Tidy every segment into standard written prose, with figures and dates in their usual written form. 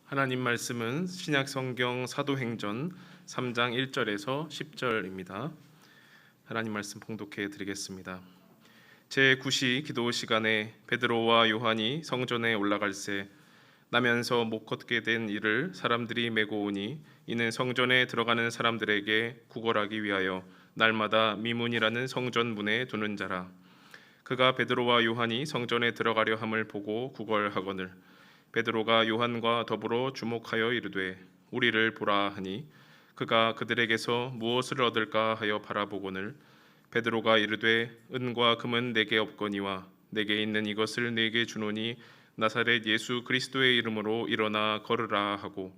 하나님 말씀은 신약 성경 사도행전 3장 1절에서 10절입니다. 하나님 말씀 봉독해 드리겠습니다. 제9시 기도 시간에 베드로와 요한이 성전에 올라갈새 나면서 못 걷게 된 이를 사람들이 메고 오니 이는 성전에 들어가는 사람들에게 구걸하기 위하여 날마다 미문이라는 성전 문에 두는 자라. 그가 베드로와 요한이 성전에 들어가려 함을 보고 구걸하거늘 베드로가 요한과 더불어 주목하여 이르되 우리를 보라 하니 그가 그들에게서 무엇을 얻을까 하여 바라보거늘 베드로가 이르되 은과 금은 내게 없거니와 내게 있는 이것을 네게 주노니 나사렛 예수 그리스도의 이름으로 일어나 걸으라 하고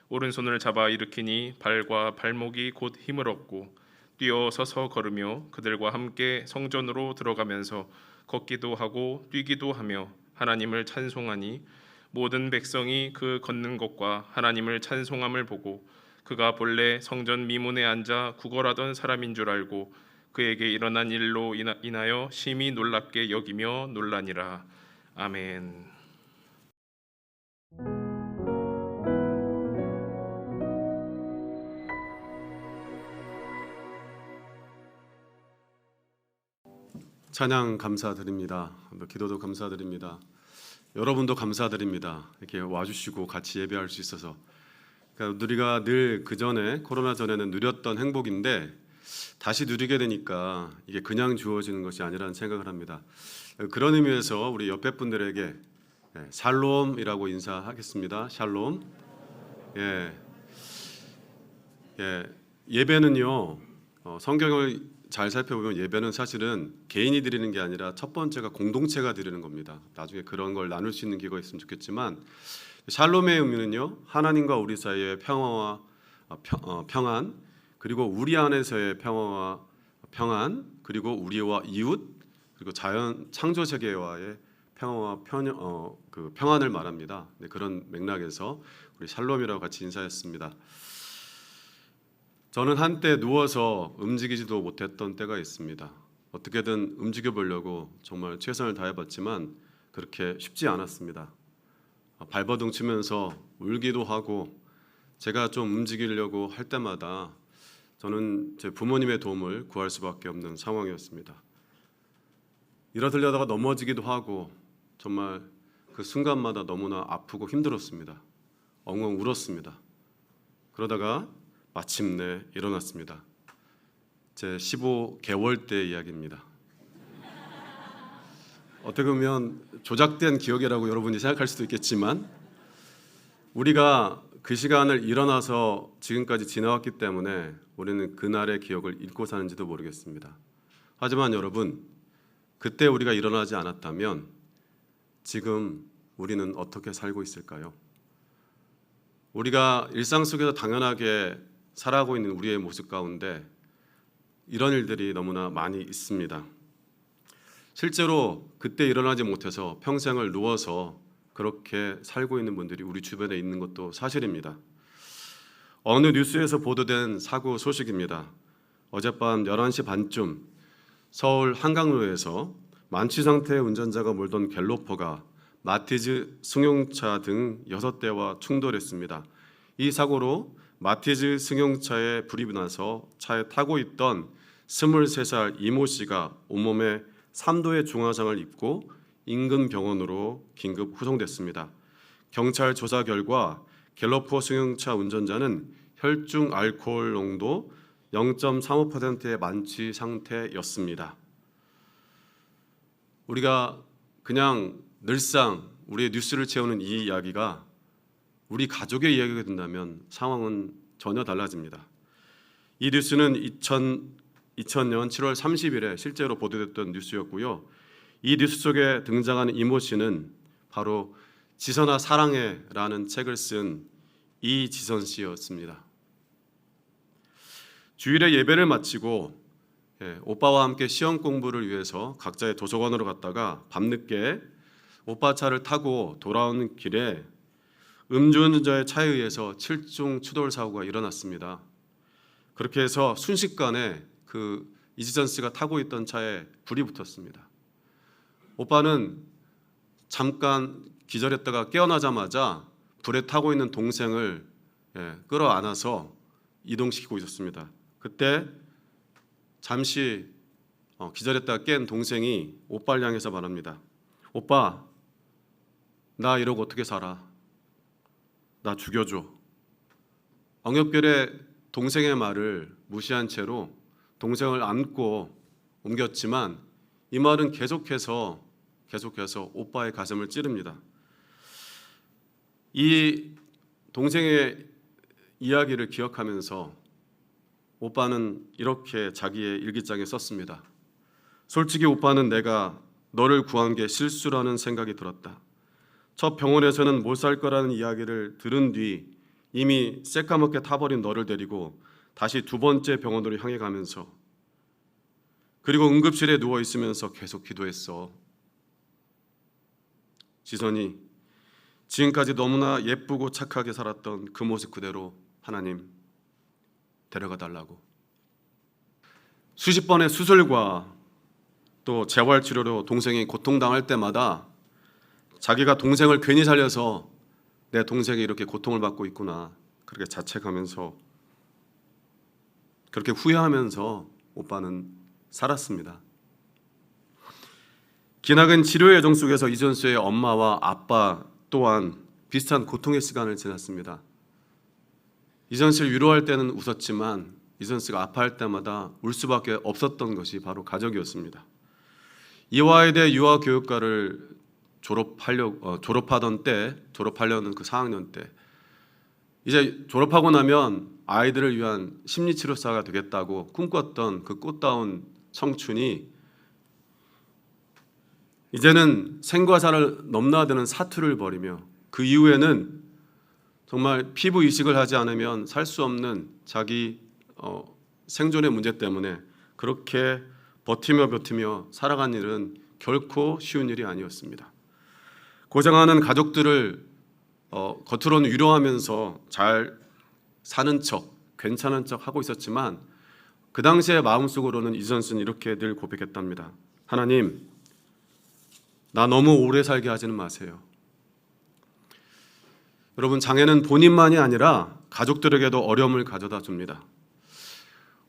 오른손을 잡아 일으키니 발과 발목이 곧 힘을 얻고 뛰어 서서 걸으며 그들과 함께 성전으로 들어가면서 걷기도 하고 뛰기도 하며 하나님을 찬송하니 모든 백성이 그 걷는 것과 하나님을 찬송함을 보고 그가 본래 성전 미문에 앉아 구걸하던 사람인 줄 알고 그에게 일어난 일로 인하여 심히 놀랍게 여기며 놀라니라. 아멘. 찬양 감사드립니다. 기도도 감사드립니다. 여러분도 감사드립니다. 이렇게 와주시고 같이 예배할 수 있어서. 그러니까 우리가 늘 그전에 코로나 전에는 누렸던 행복인데 다시 누리게 되니까 이게 그냥 주어지는 것이 아니라는 생각을 합니다. 그런 의미에서 우리 옆에 분들에게 샬롬이라고 인사하겠습니다. 샬롬. 예배는요. 성경을 잘 살펴보면 예배는 사실은 개인이 드리는 게 아니라 첫 번째가 공동체가 드리는 겁니다. 나중에 그런 걸 나눌 수 있는 기회가 있으면 좋겠지만 샬롬의 의미는요. 하나님과 우리 사이의 평화와 평안, 그리고 우리 안에서의 평화와 평안, 그리고 우리와 이웃, 그리고 자연 창조 세계와의 평화와 평안을 말합니다. 그런 맥락에서 우리 샬롬이라고 같이 인사했습니다. 저는 한때 누워서 움직이지도 못했던 때가 있습니다. 어떻게든 움직여 보려고 정말 최선을 다해봤지만 그렇게 쉽지 않았습니다. 발버둥 치면서 울기도 하고 제가 좀 움직이려고 할 때마다 저는 제 부모님의 도움을 구할 수밖에 없는 상황이었습니다. 일어서려다가 넘어지기도 하고 정말 그 순간마다 너무나 아프고 힘들었습니다. 엉엉 울었습니다. 그러다가 마침내 일어났습니다. 제 15개월 때 이야기입니다. 어떻게 보면 조작된 기억이라고 여러분이 생각할 수도 있겠지만 우리가 그 시간을 일어나서 지금까지 지나왔기 때문에 우리는 그날의 기억을 잊고 사는지도 모르겠습니다. 하지만 여러분, 그때 우리가 일어나지 않았다면 지금 우리는 어떻게 살고 있을까요? 우리가 일상 속에서 당연하게 살아가고 있는 우리의 모습 가운데 이런 일들이 너무나 많이 있습니다. 실제로 그때 일어나지 못해서 평생을 누워서 그렇게 살고 있는 분들이 우리 주변에 있는 것도 사실입니다. 어느 뉴스에서 보도된 사고 소식입니다. 어젯밤 11시 반쯤 서울 한강로에서 만취 상태의 운전자가 몰던 갤로퍼가 마티즈 승용차 등 6대와 충돌했습니다. 이 사고로 마티즈 승용차에 불이 나서 차에 타고 있던 23살 이모 씨가 온몸에 3도의 중화상을 입고 인근 병원으로 긴급 후송됐습니다. 경찰 조사 결과 갤러퍼 승용차 운전자는 혈중 알코올 농도 0.35%의 만취 상태였습니다. 우리가 그냥 늘상 우리의 뉴스를 채우는 이 이야기가 우리 가족의 이야기가 된다면 상황은 전혀 달라집니다. 이 뉴스는 2000년 7월 30일에 실제로 보도됐던 뉴스였고요. 이 뉴스 속에 등장하는 이모 씨는 바로 지선아 사랑해라는 책을 쓴 이지선 씨였습니다. 주일에 예배를 마치고 오빠와 함께 시험 공부를 위해서 각자의 도서관으로 갔다가 밤늦게 오빠 차를 타고 돌아오는 길에 음주운전자의 차에 의해서 7중 추돌 사고가 일어났습니다. 그렇게 해서 순식간에 그 이지선 씨가 타고 있던 차에 불이 붙었습니다. 오빠는 잠깐 기절했다가 깨어나자마자 불에 타고 있는 동생을 끌어안아서 이동시키고 있었습니다. 그때 잠시 기절했다가 깬 동생이 오빠를 향해서 말합니다. 오빠, 나 이러고 어떻게 살아? 나 죽여줘. 엉혁결에 동생의 말을 무시한 채로 동생을 안고 옮겼지만 이 말은 계속해서 오빠의 가슴을 찌릅니다. 이 동생의 이야기를 기억하면서 오빠는 이렇게 자기의 일기장에 썼습니다. 솔직히 오빠는 내가 너를 구한 게 실수라는 생각이 들었다. 첫 병원에서는 못 살 거라는 이야기를 들은 뒤 이미 새까맣게 타버린 너를 데리고 다시 두 번째 병원으로 향해 가면서 그리고 응급실에 누워 있으면서 계속 기도했어. 지선이 지금까지 너무나 예쁘고 착하게 살았던 그 모습 그대로 하나님 데려가 달라고. 수십 번의 수술과 또 재활치료로 동생이 고통당할 때마다 자기가 동생을 괜히 살려서 내 동생이 이렇게 고통을 받고 있구나 그렇게 자책하면서 그렇게 후회하면서 오빠는 살았습니다. 기나긴 치료의 여정 속에서 이전수의 엄마와 아빠 또한 비슷한 고통의 시간을 지났습니다. 이전 씨를 위로할 때는 웃었지만 이전 씨가 아파할 때마다 울 수밖에 없었던 것이 바로 가족이었습니다. 이화여대 유아교육과를 졸업하려는 그 4학년 때 이제 졸업하고 나면 아이들을 위한 심리치료사가 되겠다고 꿈꿨던 그 꽃다운 청춘이 이제는 생과 사를 넘나드는 사투를 벌이며 그 이후에는 정말 피부 이식을 하지 않으면 살 수 없는 자기 생존의 문제 때문에 그렇게 버티며 살아간 일은 결코 쉬운 일이 아니었습니다. 고생하는 가족들을 겉으로는 위로하면서 잘 사는 척, 괜찮은 척 하고 있었지만 그 당시의 마음속으로는 이전 씨는 이렇게 늘 고백했답니다. 하나님, 나 너무 오래 살게 하지는 마세요. 여러분, 장애는 본인만이 아니라 가족들에게도 어려움을 가져다 줍니다.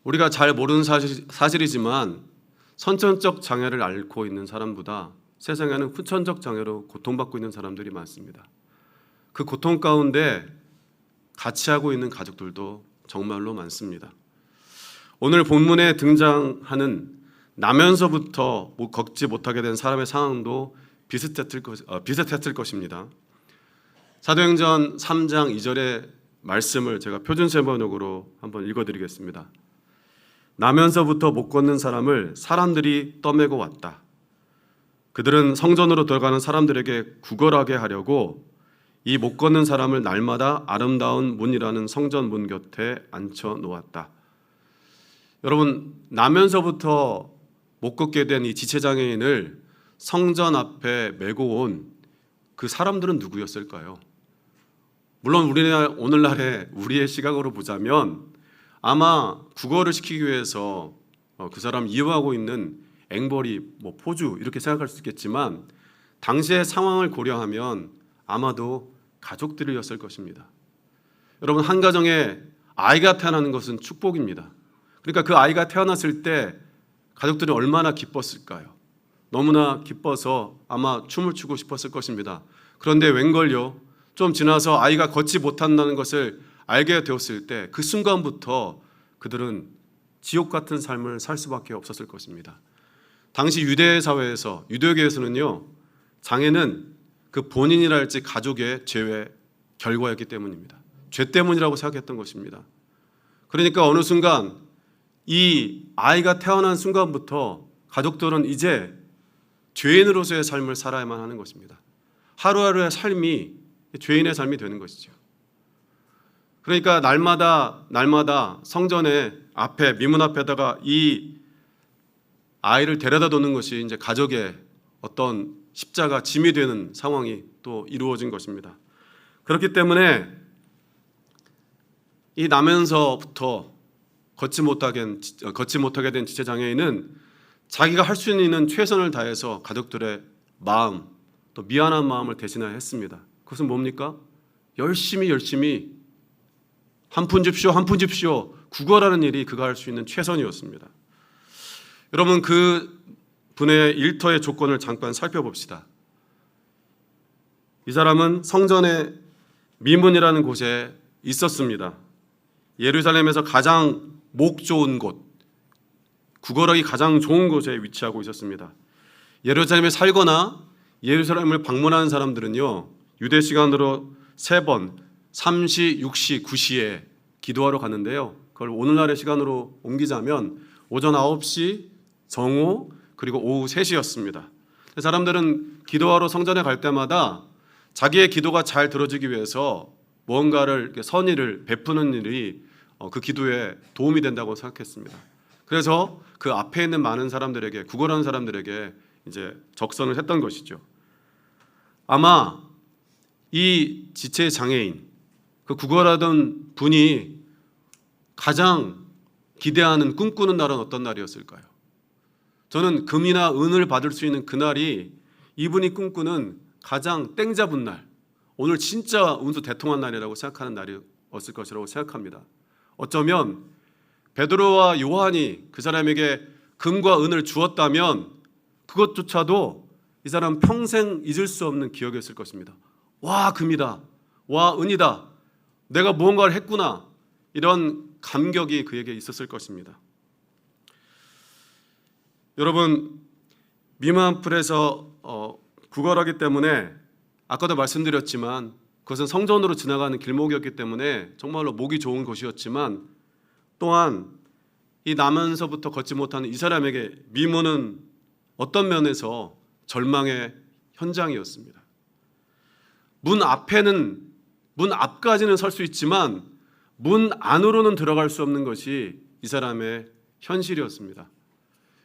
우리가 잘 모르는 사실이지만 선천적 장애를 앓고 있는 사람보다 세상에는 후천적 장애로 고통받고 있는 사람들이 많습니다. 그 고통 가운데 같이 하고 있는 가족들도 정말로 많습니다. 오늘 본문에 등장하는 나면서부터 걷지 못하게 된 사람의 상황도 비슷했을 것입니다. 사도행전 3장 2절의 말씀을 제가 표준세 번역으로 한번 읽어드리겠습니다. 나면서부터 못 걷는 사람을 사람들이 떠매고 왔다. 그들은 성전으로 들어가는 사람들에게 구걸하게 하려고 이 못 걷는 사람을 날마다 아름다운 문이라는 성전 문 곁에 앉혀 놓았다. 여러분, 나면서부터 못 걷게 된 이 지체장애인을 성전 앞에 메고 온 그 사람들은 누구였을까요? 물론 오늘날의 우리의 시각으로 보자면 아마 구걸을 시키기 위해서 그 사람 이용하고 있는 앵벌이 포주 이렇게 생각할 수 있겠지만 당시의 상황을 고려하면 아마도 가족들이었을 것입니다. 여러분, 한 가정에 아이가 태어나는 것은 축복입니다. 그러니까 그 아이가 태어났을 때 가족들이 얼마나 기뻤을까요? 너무나 기뻐서 아마 춤을 추고 싶었을 것입니다. 그런데 웬걸요? 좀 지나서 아이가 걷지 못한다는 것을 알게 되었을 때 그 순간부터 그들은 지옥 같은 삶을 살 수밖에 없었을 것입니다. 당시 유대 사회에서 유대교에서는요, 장애는 그 본인이랄지 가족의 죄의 결과였기 때문입니다. 죄 때문이라고 생각했던 것입니다. 그러니까 어느 순간 이 아이가 태어난 순간부터 가족들은 이제 죄인으로서의 삶을 살아야만 하는 것입니다. 하루하루의 삶이 죄인의 삶이 되는 것이죠. 그러니까 날마다 성전의 앞에 미문 앞에다가 이 아이를 데려다 놓는 것이 이제 가족의 어떤 십자가 짐이 되는 상황이 또 이루어진 것입니다. 그렇기 때문에 이 나면서부터 걷지 못하게 된 지체장애인은 자기가 할 수 있는 최선을 다해서 가족들의 마음, 또 미안한 마음을 대신하여 했습니다. 그것은 뭡니까? 열심히 한 푼 줍쇼 구걸하는 일이 그가 할 수 있는 최선이었습니다. 여러분, 그 분의 일터의 조건을 잠깐 살펴봅시다. 이 사람은 성전의 미문이라는 곳에 있었습니다. 예루살렘에서 가장 목 좋은 곳, 구걸하기 가장 좋은 곳에 위치하고 있었습니다. 예루살렘에 살거나 예루살렘을 방문하는 사람들은요, 유대 시간으로 3번 3시, 6시, 9시에 기도하러 갔는데요, 그걸 오늘날의 시간으로 옮기자면 오전 9시, 정오, 그리고 오후 3시였습니다. 사람들은 기도하러 성전에 갈 때마다 자기의 기도가 잘 들어지기 위해서 무언가를 이렇게 선의를 베푸는 일이 그 기도에 도움이 된다고 생각했습니다. 그래서 그 앞에 있는 많은 사람들에게, 구걸하는 사람들에게 이제 적선을 했던 것이죠. 아마 이 지체 장애인, 그 구걸하던 분이 가장 기대하는, 꿈꾸는 날은 어떤 날이었을까요? 저는 금이나 은을 받을 수 있는 그날이 이분이 꿈꾸는 가장 땡 잡은 날, 오늘 진짜 운수 대통한 날이라고 생각하는 날이었을 것이라고 생각합니다. 어쩌면 베드로와 요한이 그 사람에게 금과 은을 주었다면 그것조차도 이 사람 평생 잊을 수 없는 기억이었을 것입니다. 와, 금이다, 와, 은이다, 내가 무언가를 했구나, 이런 감격이 그에게 있었을 것입니다. 여러분, 미만풀에서 구걸하기 때문에 아까도 말씀드렸지만 그것은 성전으로 지나가는 길목이었기 때문에 정말로 목이 좋은 곳이었지만, 또한 이 나면서부터 걷지 못하는 이 사람에게 미문은 어떤 면에서 절망의 현장이었습니다. 문 앞까지는 설 수 있지만 문 안으로는 들어갈 수 없는 것이 이 사람의 현실이었습니다.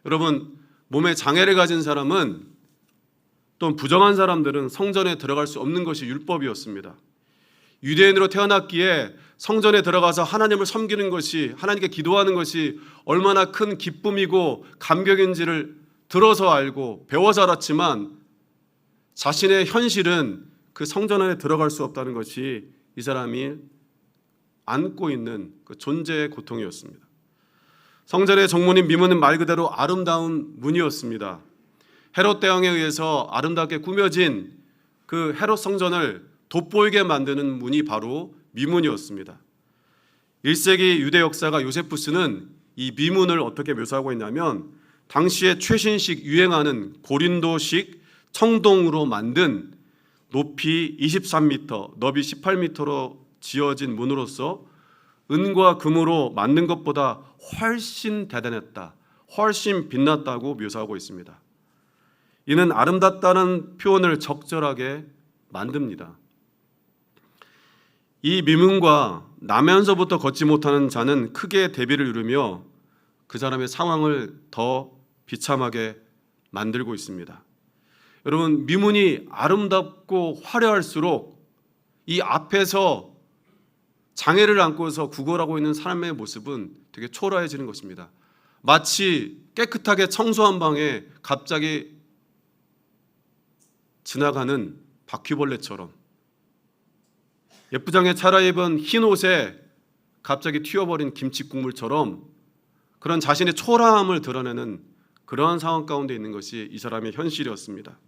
여러분, 몸에 장애를 가진 사람은, 또 부정한 사람들은 성전에 들어갈 수 없는 것이 율법이었습니다. 유대인으로 태어났기에 성전에 들어가서 하나님을 섬기는 것이, 하나님께 기도하는 것이 얼마나 큰 기쁨이고 감격인지를 들어서 알고 배워서 알았지만, 자신의 현실은 그 성전 안에 들어갈 수 없다는 것이 이 사람이 안고 있는 그 존재의 고통이었습니다. 성전의 정문인 미문은 말 그대로 아름다운 문이었습니다. 헤롯 대왕에 의해서 아름답게 꾸며진 그 헤롯 성전을 돋보이게 만드는 문이 바로 미문이었습니다. 1세기 유대 역사가 요세푸스는 이 미문을 어떻게 묘사하고 있냐면, 당시에 최신식 유행하는 고린도식 청동으로 만든 높이 23m, 너비 18m로 지어진 문으로서 은과 금으로 만든 것보다 훨씬 대단했다, 훨씬 빛났다고 묘사하고 있습니다. 이는 아름답다는 표현을 적절하게 만듭니다. 이 미문과 나면서부터 걷지 못하는 자는 크게 대비를 이루며 그 사람의 상황을 더 비참하게 만들고 있습니다. 여러분, 미문이 아름답고 화려할수록 이 앞에서 장애를 안고서 구걸하고 있는 사람의 모습은 되게 초라해지는 것입니다. 마치 깨끗하게 청소한 방에 갑자기 지나가는 바퀴벌레처럼, 예쁘장에 차려입은 흰 옷에 갑자기 튀어버린 김치 국물처럼 그런 자신의 초라함을 드러내는 그러한 상황 가운데 있는 것이 이 사람의 현실이었습니다.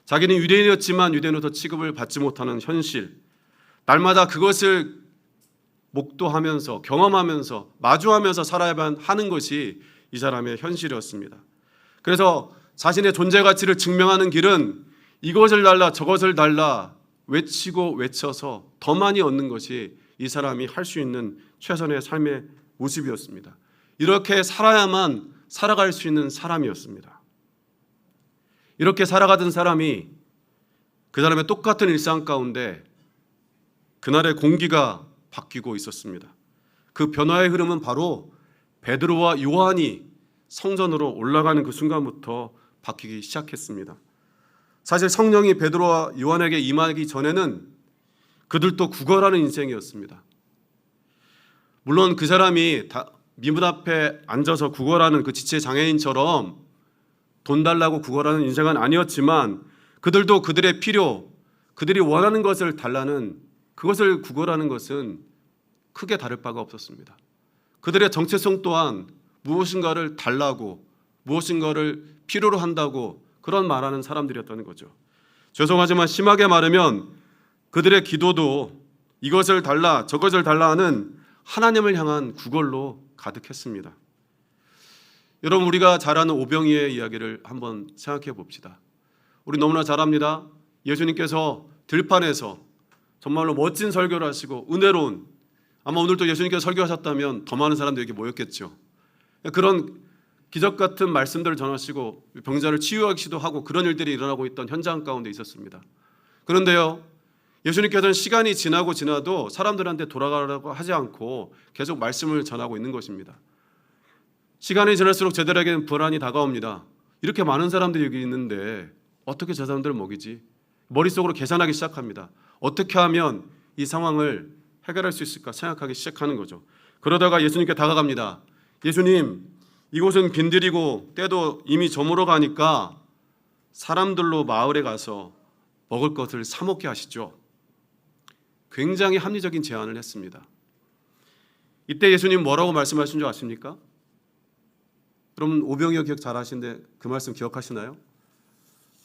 자기는 유대인이었지만 유대인으로서 취급을 받지 못하는 현실, 날마다 그것을 목도하면서 경험하면서 마주하면서 살아야만 하는 것이 이 사람의 현실이었습니다. 그래서 자신의 존재 가치를 증명하는 길은 이것을 달라 저것을 달라 외치고 외쳐서 더 많이 얻는 것이 이 사람이 할 수 있는 최선의 삶의 모습이었습니다. 이렇게 살아야만 살아갈 수 있는 사람이었습니다. 이렇게 살아가던 사람이 그 사람의 똑같은 일상 가운데 그날의 공기가 바뀌고 있었습니다. 그 변화의 흐름은 바로 베드로와 요한이 성전으로 올라가는 그 순간부터 바뀌기 시작했습니다. 사실 성령이 베드로와 요한에게 임하기 전에는 그들도 구걸하는 인생이었습니다. 물론 그 사람이 미문 앞에 앉아서 구걸하는 그 지체 장애인처럼 돈 달라고 구걸하는 인생은 아니었지만 그들도 그들의 필요, 그들이 원하는 것을 달라는 그것을 구걸하는 것은 크게 다를 바가 없었습니다. 그들의 정체성 또한 무엇인가를 달라고, 무엇인가를 필요로 한다고 그런 말하는 사람들이었다는 거죠. 죄송하지만 심하게 말하면 그들의 기도도 이것을 달라 저것을 달라 하는 하나님을 향한 구걸로 가득했습니다. 여러분, 우리가 잘 아는 오병이의 이야기를 한번 생각해 봅시다. 우리 너무나 잘 압니다. 예수님께서 들판에서 정말로 멋진 설교를 하시고 은혜로운, 아마 오늘도 예수님께서 설교하셨다면 더 많은 사람들이 여기 모였겠죠. 그런 기적 같은 말씀들을 전하시고 병자를 치유하시기도 하고 그런 일들이 일어나고 있던 현장 가운데 있었습니다. 그런데요, 예수님께서는 시간이 지나도 사람들한테 돌아가라고 하지 않고 계속 말씀을 전하고 있는 것입니다. 시간이 지날수록 저들에게는 불안이 다가옵니다. 이렇게 많은 사람들이 여기 있는데 어떻게 저 사람들을 먹이지? 머릿속으로 계산하기 시작합니다. 어떻게 하면 이 상황을 해결할 수 있을까 생각하기 시작하는 거죠. 그러다가 예수님께 다가갑니다. 예수님, 이곳은 빈들이고 때도 이미 저물어 가니까 사람들로 마을에 가서 먹을 것을 사 먹게 하시죠. 굉장히 합리적인 제안을 했습니다. 이때 예수님 뭐라고 말씀하신 줄 아십니까? 여러분, 오병이어 기억 잘 하시는데 그 말씀 기억하시나요?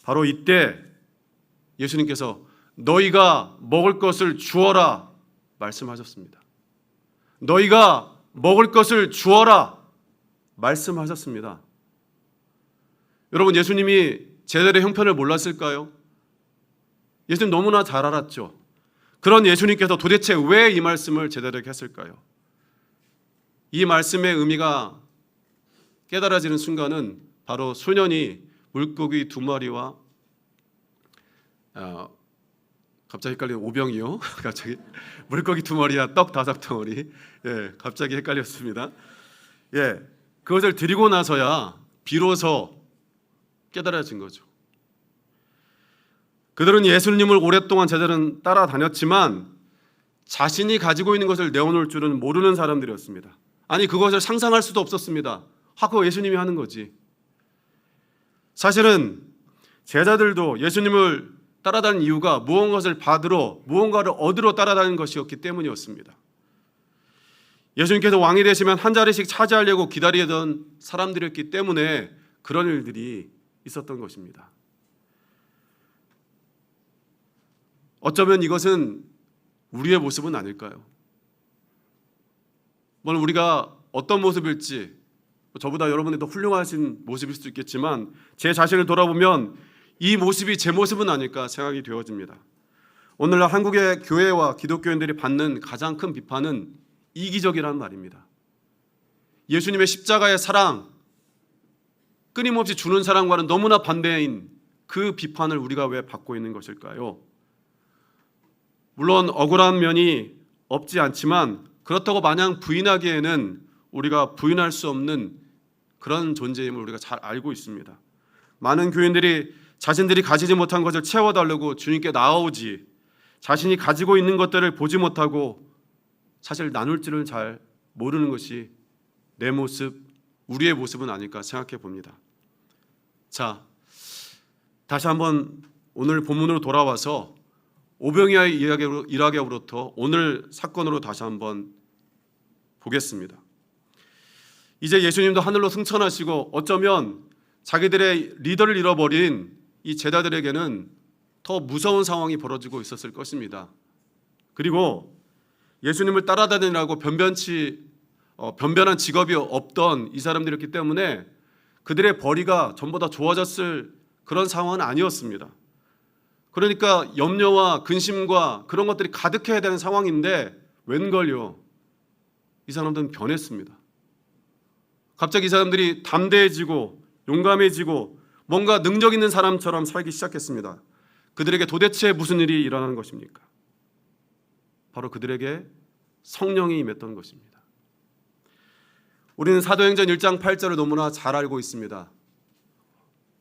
바로 이때 예수님께서 너희가 먹을 것을 주어라 말씀하셨습니다. 너희가 먹을 것을 주어라 말씀하셨습니다. 여러분, 예수님이 제자들의 형편을 몰랐을까요? 예수님 너무나 잘 알았죠. 그런 예수님께서 도대체 왜 이 말씀을 제자들에게 했을까요? 이 말씀의 의미가 깨달아지는 순간은 바로 소년이 물고기 2마리와 갑자기 헷갈리는 오병이요. 갑자기 물고기 2마리와 떡 5덩어리. 갑자기 헷갈렸습니다. 그것을 드리고 나서야 비로소 깨달아진 거죠. 그들은 예수님을 오랫동안 제자들은 따라다녔지만 자신이 가지고 있는 것을 내어놓을 줄은 모르는 사람들이었습니다. 아니, 그것을 상상할 수도 없었습니다. 그거 예수님이 하는 거지. 사실은 제자들도 예수님을 따라다니는 이유가 무언가를 받으러, 무언가를 얻으러 따라다니는 것이었기 때문이었습니다. 예수님께서 왕이 되시면 한 자리씩 차지하려고 기다리던 사람들이었기 때문에 그런 일들이 있었던 것입니다. 어쩌면 이것은 우리의 모습은 아닐까요? 물론 우리가 어떤 모습일지, 저보다 여러분이 더 훌륭하신 모습일 수도 있겠지만 제 자신을 돌아보면 이 모습이 제 모습은 아닐까 생각이 되어집니다. 오늘날 한국의 교회와 기독교인들이 받는 가장 큰 비판은 이기적이라는 말입니다. 예수님의 십자가의 사랑, 끊임없이 주는 사랑과는 너무나 반대인 그 비판을 우리가 왜 받고 있는 것일까요? 물론 억울한 면이 없지 않지만 그렇다고 마냥 부인하기에는 우리가 부인할 수 없는 그런 존재임을 우리가 잘 알고 있습니다. 많은 교인들이 자신들이 가지지 못한 것을 채워달라고 주님께 나아오지 자신이 가지고 있는 것들을 보지 못하고 사실 나눌 줄을 잘 모르는 것이 내 모습, 우리의 모습은 아닐까 생각해 봅니다. 자, 다시 한번 오늘 본문으로 돌아와서 오병이어의 이야기로부터 오늘 사건으로 다시 한번 보겠습니다. 이제 예수님도 하늘로 승천하시고 어쩌면 자기들의 리더를 잃어버린 이 제자들에게는 더 무서운 상황이 벌어지고 있었을 것입니다. 그리고 예수님을 따라다니라고 변변한 직업이 없던 이 사람들이었기 때문에 그들의 벌이가 전부 다 좋아졌을 그런 상황은 아니었습니다. 그러니까 염려와 근심과 그런 것들이 가득해야 되는 상황인데 웬걸요, 이 사람들은 변했습니다. 갑자기 이 사람들이 담대해지고 용감해지고 뭔가 능력 있는 사람처럼 살기 시작했습니다. 그들에게 도대체 무슨 일이 일어나는 것입니까? 바로 그들에게 성령이 임했던 것입니다. 우리는 사도행전 1장 8절을 너무나 잘 알고 있습니다.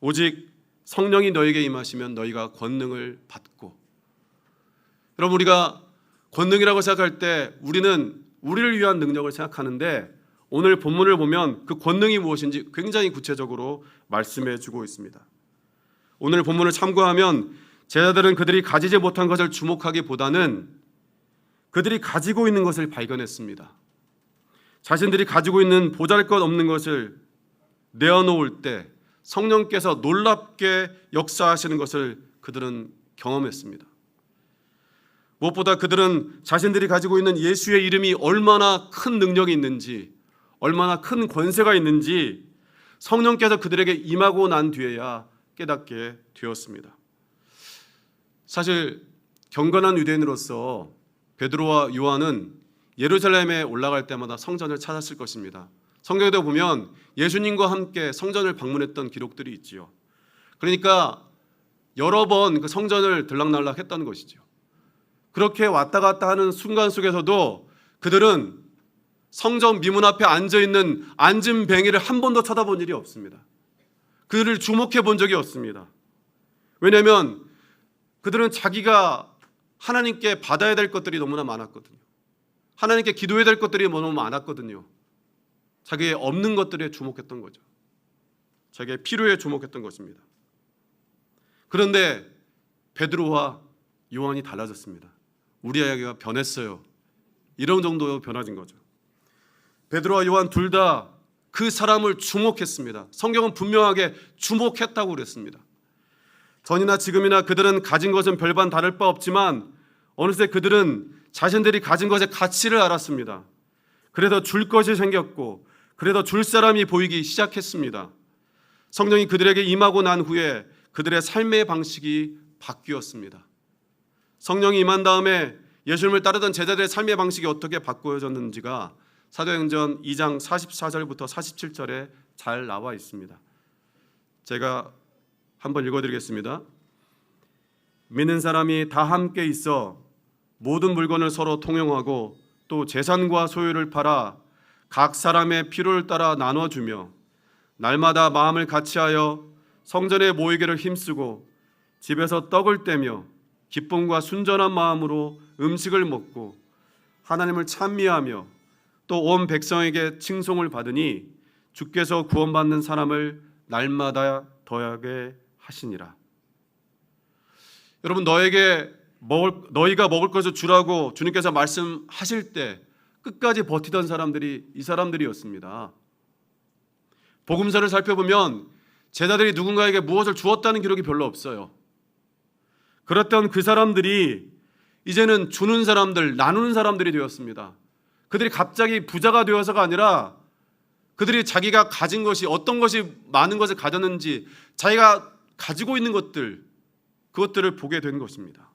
오직 성령이 너에게 임하시면 너희가 권능을 받고. 여러분, 우리가 권능이라고 생각할 때 우리는 우리를 위한 능력을 생각하는데 오늘 본문을 보면 그 권능이 무엇인지 굉장히 구체적으로 말씀해 주고 있습니다. 오늘 본문을 참고하면 제자들은 그들이 가지지 못한 것을 주목하기보다는 그들이 가지고 있는 것을 발견했습니다. 자신들이 가지고 있는 보잘것없는 것을 내어놓을 때 성령께서 놀랍게 역사하시는 것을 그들은 경험했습니다. 무엇보다 그들은 자신들이 가지고 있는 예수의 이름이 얼마나 큰 능력이 있는지, 얼마나 큰 권세가 있는지 성령께서 그들에게 임하고 난 뒤에야 깨닫게 되었습니다. 사실 경건한 유대인으로서 베드로와 요한은 예루살렘에 올라갈 때마다 성전을 찾았을 것입니다. 성경에도 보면 예수님과 함께 성전을 방문했던 기록들이 있지요. 그러니까 여러 번 그 성전을 들락날락 했던 것이죠. 그렇게 왔다 갔다 하는 순간 속에서도 그들은 성전 미문 앞에 앉아있는 앉은뱅이를 한 번도 쳐다본 일이 없습니다. 그들을 주목해 본 적이 없습니다. 왜냐하면 그들은 자기가 하나님께 받아야 될 것들이 너무나 많았거든요. 하나님께 기도해야 될 것들이 너무 많았거든요. 자기의 없는 것들에 주목했던 거죠. 자기의 필요에 주목했던 것입니다. 그런데 베드로와 요한이 달라졌습니다. 우리 아이가 변했어요. 이런 정도로 변화진 거죠. 베드로와 요한 둘 다 그 사람을 주목했습니다. 성경은 분명하게 주목했다고 그랬습니다. 전이나 지금이나 그들은 가진 것은 별반 다를 바 없지만 어느새 그들은 자신들이 가진 것의 가치를 알았습니다. 그래서 줄 것이 생겼고 그래서 줄 사람이 보이기 시작했습니다. 성령이 그들에게 임하고 난 후에 그들의 삶의 방식이 바뀌었습니다. 성령이 임한 다음에 예수님을 따르던 제자들의 삶의 방식이 어떻게 바꿔졌는지가 사도행전 2장 44절부터 47절에 잘 나와 있습니다. 제가 한번 읽어드리겠습니다. 믿는 사람이 다 함께 있어 모든 물건을 서로 통용하고 또 재산과 소유를 팔아 각 사람의 필요를 따라 나눠주며 날마다 마음을 같이하여 성전에 모이기를 힘쓰고 집에서 떡을 떼며 기쁨과 순전한 마음으로 음식을 먹고 하나님을 찬미하며 또 온 백성에게 칭송을 받으니 주께서 구원받는 사람을 날마다 더하게 하시니라. 여러분, 너희가 먹을 것을 주라고 주님께서 말씀하실 때 끝까지 버티던 사람들이 이 사람들이었습니다. 복음서를 살펴보면 제자들이 누군가에게 무엇을 주었다는 기록이 별로 없어요. 그랬던 그 사람들이 이제는 주는 사람들, 나누는 사람들이 되었습니다. 그들이 갑자기 부자가 되어서가 아니라 그들이 자기가 가진 것이 어떤 것이 많은 것을 가졌는지 자기가 가지고 있는 것들, 그것들을 보게 된 것입니다.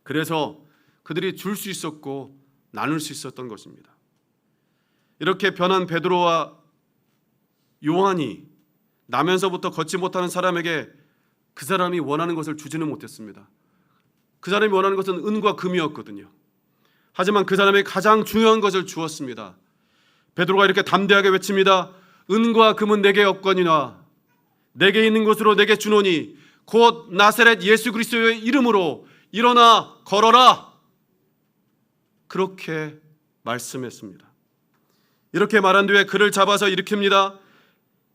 그래서 그들이 줄 수 있었고 나눌 수 있었던 것입니다. 이렇게 변한 베드로와 요한이 나면서부터 걷지 못하는 사람에게 그 사람이 원하는 것을 주지는 못했습니다. 그 사람이 원하는 것은 은과 금이었거든요. 하지만 그 사람에게 가장 중요한 것을 주었습니다. 베드로가 이렇게 담대하게 외칩니다. 은과 금은 내게 없거니와 내게 있는 것으로 내게 주노니 곧 나사렛 예수 그리스도의 이름으로 일어나 걸어라. 그렇게 말씀했습니다. 이렇게 말한 뒤에 그를 잡아서 일으킵니다.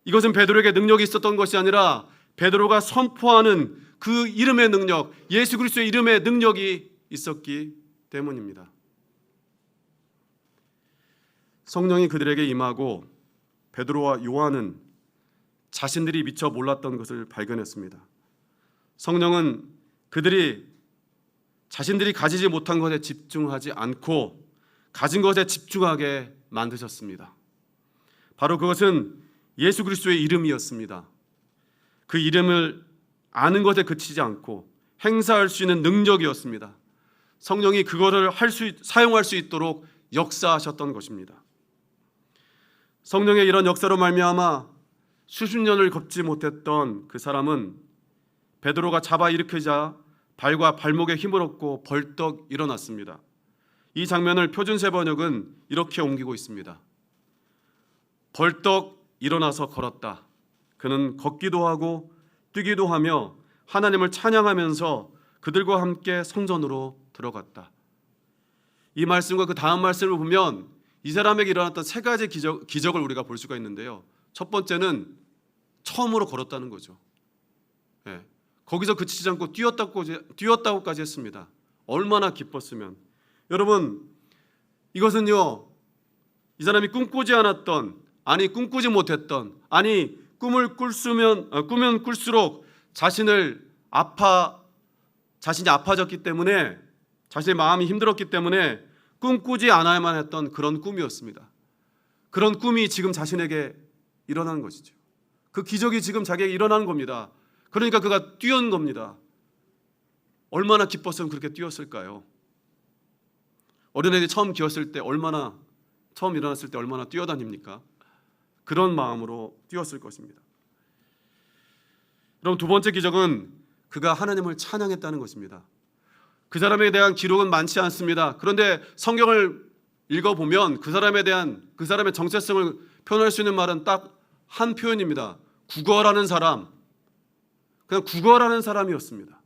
이것은 베드로에게 능력이 있었던 것이 아니라 베드로가 선포하는 그 이름의 능력, 예수 그리스도의 이름의 능력이 있었기 때문입니다. 성령이 그들에게 임하고 베드로와 요한은 자신들이 미처 몰랐던 것을 발견했습니다. 성령은 그들이 자신들이 가지지 못한 것에 집중하지 않고 가진 것에 집중하게 만드셨습니다. 바로 그것은 예수 그리스도의 이름이었습니다. 그 이름을 아는 것에 그치지 않고 행사할 수 있는 능력이었습니다. 성령이 그것을 사용할 수 있도록 역사하셨던 것입니다. 성령의 이런 역사로 말미암아 수십 년을 걷지 못했던 그 사람은 베드로가 잡아 일으키자 발과 발목에 힘을 얻고 벌떡 일어났습니다. 이 장면을 표준세 번역은 이렇게 옮기고 있습니다. 벌떡 일어나서 걸었다. 그는 걷기도 하고 뛰기도 하며 하나님을 찬양하면서 그들과 함께 성전으로 들어갔다. 이 말씀과 그 다음 말씀을 보면 이 사람에게 일어났던 세 가지 기적을 우리가 볼 수가 있는데요. 첫 번째는 처음으로 걸었다는 거죠. 거기서 그치지 않고 뛰었다고까지 했습니다. 얼마나 기뻤으면. 여러분, 이것은요, 이 사람이 꿈꾸지 않았던, 아니 꿈꾸지 못했던, 아니 꿈을 꾸면 꿀수록 자신이 아파졌기 때문에, 자신의 마음이 힘들었기 때문에 꿈꾸지 않아야만 했던 그런 꿈이었습니다. 그런 꿈이 지금 자신에게 일어난 것이죠. 그 기적이 지금 자기에게 일어난 겁니다. 그러니까 그가 뛰어온 겁니다. 얼마나 기뻤으면 그렇게 뛰었을까요? 어린애들이 처음 일어났을 때 얼마나 뛰어다닙니까? 그런 마음으로 뛰었을 것입니다. 그럼 두 번째 기적은 그가 하나님을 찬양했다는 것입니다. 그 사람에 대한 기록은 많지 않습니다. 그런데 성경을 읽어보면 그 사람의 정체성을 표현할 수 있는 말은 딱 한 표현입니다. 구걸하는 사람. 그냥 구걸하는 사람이었습니다.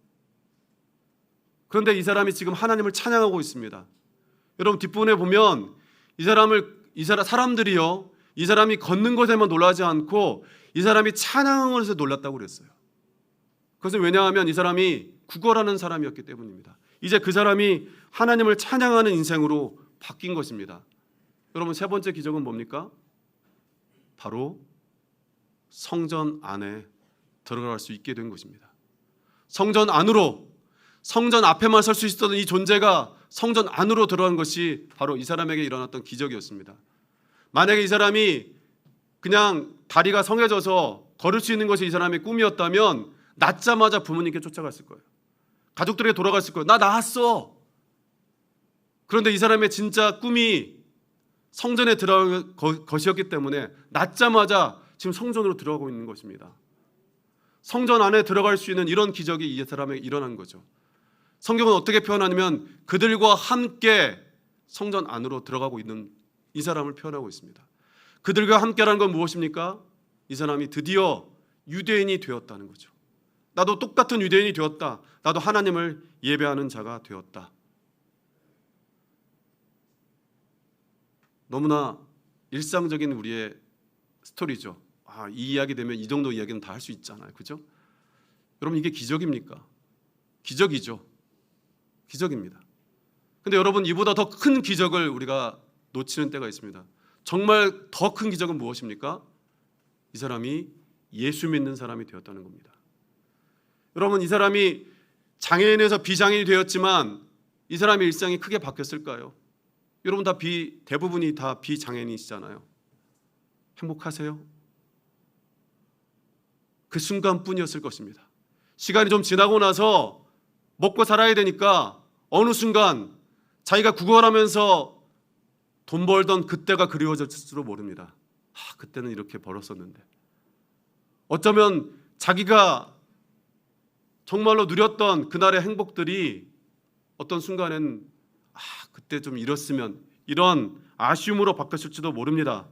그런데 이 사람이 지금 하나님을 찬양하고 있습니다. 여러분, 뒷부분에 보면 사람들이요, 이 사람이 걷는 것에만 놀라지 않고 이 사람이 찬양을 해서 놀랐다고 그랬어요. 그것은 왜냐하면 이 사람이 구걸하는 사람이었기 때문입니다. 이제 그 사람이 하나님을 찬양하는 인생으로 바뀐 것입니다. 여러분, 세 번째 기적은 뭡니까? 바로 성전 안에 들어갈 수 있게 된 것입니다. 성전 안으로, 성전 앞에만 설 수 있었던 이 존재가 성전 안으로 들어간 것이 바로 이 사람에게 일어났던 기적이었습니다. 만약에 이 사람이 그냥 다리가 성해져서 걸을 수 있는 것이 이 사람의 꿈이었다면 낳자마자 부모님께 쫓아갔을 거예요. 가족들에게 돌아갔을 거예요. 나 낳았어. 그런데 이 사람의 진짜 꿈이 성전에 들어간 것이었기 때문에 낳자마자 지금 성전으로 들어가고 있는 것입니다. 성전 안에 들어갈 수 있는 이런 기적이 이 사람에게 일어난 거죠. 성경은 어떻게 표현하냐면 그들과 함께 성전 안으로 들어가고 있는 이 사람을 표현하고 있습니다. 그들과 함께라는 건 무엇입니까? 이 사람이 드디어 유대인이 되었다는 거죠. 나도 똑같은 유대인이 되었다. 나도 하나님을 예배하는 자가 되었다. 너무나 일상적인 우리의 스토리죠. 이 이야기 되면 이 정도 이야기는 다 할 수 있잖아요. 그죠? 여러분, 이게 기적입니까? 기적이죠. 기적입니다. 근데 여러분, 이보다 더 큰 기적을 우리가 놓치는 때가 있습니다. 정말 더 큰 기적은 무엇입니까? 이 사람이 예수 믿는 사람이 되었다는 겁니다. 여러분, 이 사람이 장애인에서 비장애인이 되었지만 이 사람의 일상이 크게 바뀌었을까요? 여러분, 대부분이 다 비장애인이시잖아요. 행복하세요? 그 순간뿐이었을 것입니다. 시간이 좀 지나고 나서 먹고 살아야 되니까 어느 순간 자기가 구걸하면서 돈 벌던 그때가 그리워졌을지도 모릅니다. 그때는 이렇게 벌었었는데. 어쩌면 자기가 정말로 누렸던 그날의 행복들이 어떤 순간엔 그때 좀 이랬으면, 이런 아쉬움으로 바뀌었을지도 모릅니다.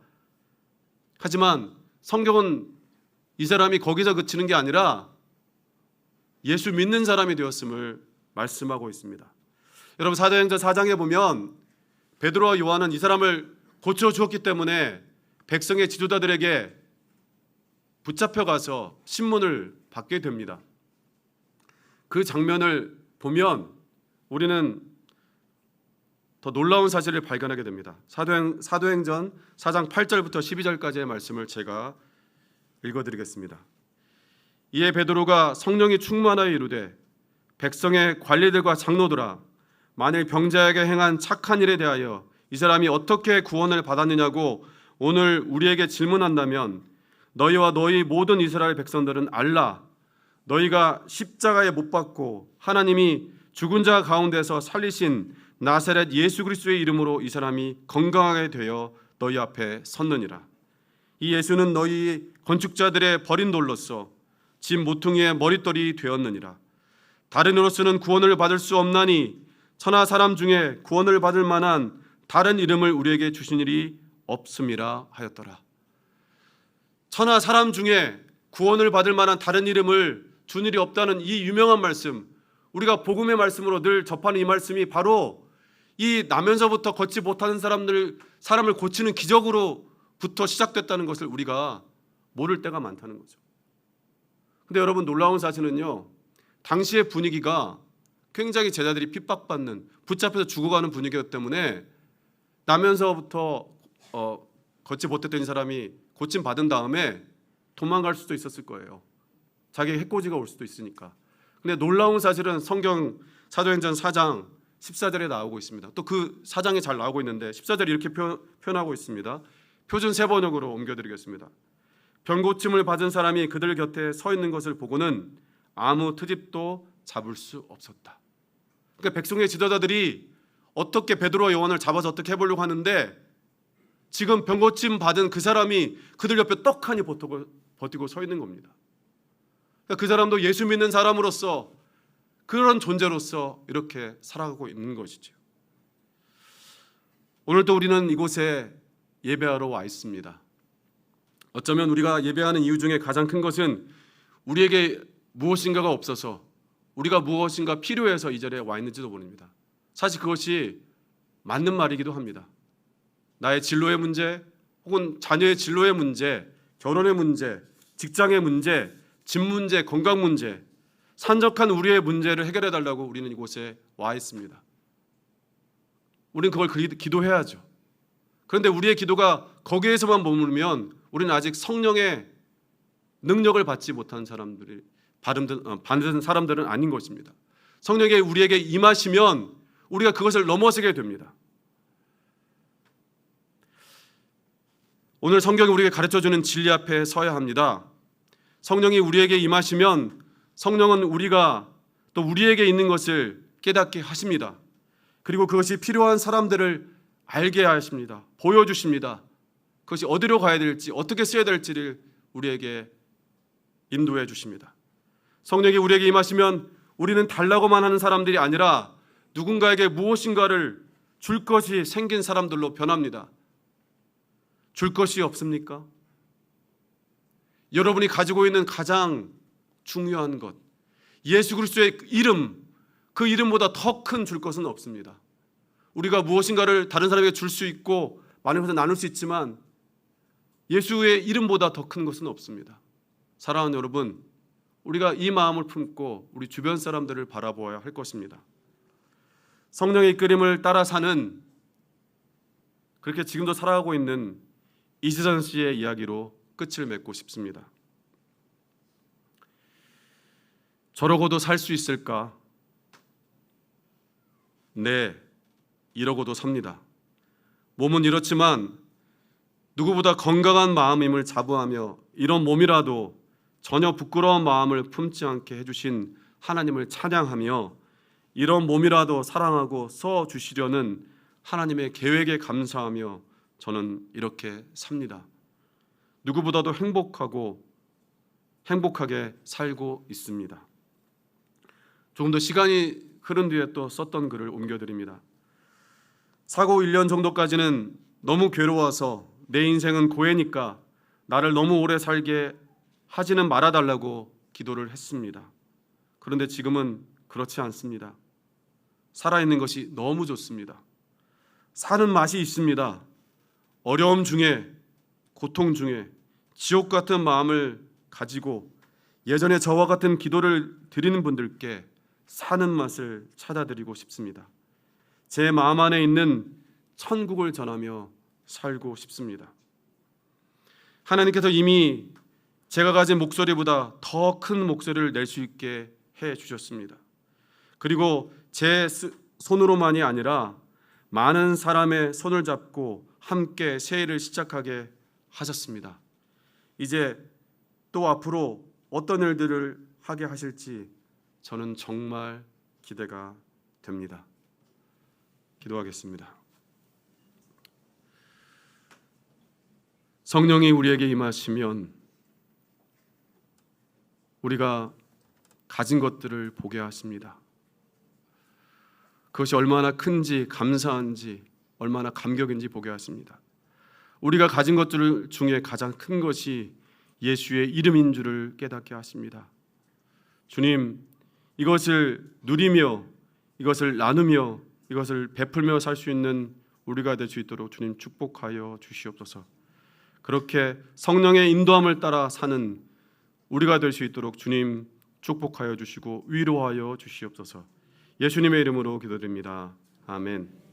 하지만 성경은 이 사람이 거기서 그치는 게 아니라 예수 믿는 사람이 되었음을 말씀하고 있습니다. 여러분, 사도행전 4장에 보면 베드로와 요한은 이 사람을 고쳐주었기 때문에 백성의 지도자들에게 붙잡혀가서 신문을 받게 됩니다. 그 장면을 보면 우리는 더 놀라운 사실을 발견하게 됩니다. 사도행전 4장 8절부터 12절까지의 말씀을 제가 읽어드리겠습니다. 이에 베드로가 성령이 충만하여 이르되 백성의 관리들과 장로들아, 만일 병자에게 행한 착한 일에 대하여 이 사람이 어떻게 구원을 받았느냐고 오늘 우리에게 질문한다면 너희와 너희 모든 이스라엘 백성들은 알라. 너희가 십자가에 못 박고 하나님이 죽은 자 가운데서 살리신 나사렛 예수 그리스도의 이름으로 이 사람이 건강하게 되어 너희 앞에 섰느니라. 이 예수는 너희 건축자들의 버린 돌로서 집 모퉁이의 머릿돌이 되었느니라. 다른 이로서는 구원을 받을 수 없나니 천하 사람 중에 구원을 받을 만한 다른 이름을 우리에게 주신 일이 없음이라 하였더라. 천하 사람 중에 구원을 받을 만한 다른 이름을 준 일이 없다는 이 유명한 말씀, 우리가 복음의 말씀으로 늘 접하는 이 말씀이 바로 이 나면서부터 걷지 못하는 사람을 고치는 기적으로부터 시작됐다는 것을 우리가 모를 때가 많다는 거죠. 근데 여러분, 놀라운 사실은요, 당시의 분위기가 굉장히 제자들이 핍박받는, 붙잡혀서 죽어가는 분위기였기 때문에 나면서부터 걷지 못했던 이 사람이 고침 받은 다음에 도망갈 수도 있었을 거예요. 자기 해코지가 올 수도 있으니까. 근데 놀라운 사실은 성경 사도행전 4장 14절에 나오고 있습니다. 또 그 4장이 잘 나오고 있는데 14절에 이렇게 표현하고 있습니다. 표준 세번역으로 옮겨드리겠습니다. 병고침을 받은 사람이 그들 곁에 서 있는 것을 보고는 아무 트집도 잡을 수 없었다. 그러니까 백성의 지도자들이 어떻게 베드로와 요한을 잡아서 어떻게 해보려고 하는데 지금 병고침 받은 그 사람이 그들 옆에 떡하니 버티고 서 있는 겁니다. 그러니까 그 사람도 예수 믿는 사람으로서 그런 존재로서 이렇게 살아가고 있는 것이죠. 오늘도 우리는 이곳에 예배하러 와 있습니다. 어쩌면 우리가 예배하는 이유 중에 가장 큰 것은 우리에게 무엇인가가 없어서 우리가 무엇인가 필요해서 이 자리에 와 있는지도 모릅니다. 사실 그것이 맞는 말이기도 합니다. 나의 진로의 문제 혹은 자녀의 진로의 문제, 결혼의 문제, 직장의 문제, 집 문제, 건강 문제, 산적한 우리의 문제를 해결해 달라고 우리는 이곳에 와 있습니다. 우리는 그걸 기도해야죠. 그런데 우리의 기도가 거기에서만 머무르면 우리는 아직 성령의 능력을 받지 못한 사람들이 받은 사람들은 아닌 것입니다. 성령이 우리에게 임하시면 우리가 그것을 넘어서게 됩니다. 오늘 성경이 우리에게 가르쳐주는 진리 앞에 서야 합니다. 성령이 우리에게 임하시면 성령은 우리가 또 우리에게 있는 것을 깨닫게 하십니다. 그리고 그것이 필요한 사람들을 알게 하십니다. 보여주십니다. 그것이 어디로 가야 될지 어떻게 써야 될지를 우리에게 인도해 주십니다. 성령이 우리에게 임하시면 우리는 달라고만 하는 사람들이 아니라 누군가에게 무엇인가를 줄 것이 생긴 사람들로 변합니다. 줄 것이 없습니까? 여러분이 가지고 있는 가장 중요한 것, 예수 그리스도의 이름, 그 이름보다 더 큰 줄 것은 없습니다. 우리가 무엇인가를 다른 사람에게 줄 수 있고 많은 것을 나눌 수 있지만 예수의 이름보다 더 큰 것은 없습니다. 사랑하는 여러분, 우리가 이 마음을 품고 우리 주변 사람들을 바라보아야 할 것입니다. 성령의 이끌림을 따라 사는, 그렇게 지금도 살아가고 있는 이시선 씨의 이야기로 끝을 맺고 싶습니다. 저러고도 살 수 있을까? 네, 이러고도 삽니다. 몸은 이렇지만 누구보다 건강한 마음임을 자부하며 이런 몸이라도 전혀 부끄러운 마음을 품지 않게 해주신 하나님을 찬양하며 이런 몸이라도 사랑하고 써주시려는 하나님의 계획에 감사하며 저는 이렇게 삽니다. 누구보다도 행복하게 살고 있습니다. 조금 더 시간이 흐른 뒤에 또 썼던 글을 옮겨드립니다. 사고 1년 정도까지는 너무 괴로워서 내 인생은 고해니까 나를 너무 오래 살게 하지는 말아달라고 기도를 했습니다. 그런데 지금은 그렇지 않습니다. 살아있는 것이 너무 좋습니다. 사는 맛이 있습니다. 어려움 중에, 고통 중에 지옥 같은 마음을 가지고 예전에 저와 같은 기도를 드리는 분들께 사는 맛을 찾아드리고 싶습니다. 제 마음 안에 있는 천국을 전하며 살고 싶습니다. 하나님께서 이미 제가 가진 목소리보다 더 큰 목소리를 낼 수 있게 해 주셨습니다. 그리고 제 손으로만이 아니라 많은 사람의 손을 잡고 함께 새해를 시작하게 하셨습니다. 이제 또 앞으로 어떤 일들을 하게 하실지 저는 정말 기대가 됩니다. 기도하겠습니다. 성령이 우리에게 임하시면 우리가 가진 것들을 보게 하십니다. 그것이 얼마나 큰지, 감사한지, 얼마나 감격인지 보게 하십니다. 우리가 가진 것들 중에 가장 큰 것이 예수의 이름인 줄을 깨닫게 하십니다. 주님, 이것을 누리며, 이것을 나누며, 이것을 베풀며 살 수 있는 우리가 될 수 있도록 주님 축복하여 주시옵소서. 그렇게 성령의 인도함을 따라 사는 우리가 될 수 있도록 주님 축복하여 주시고 위로하여 주시옵소서. 예수님의 이름으로 기도드립니다. 아멘.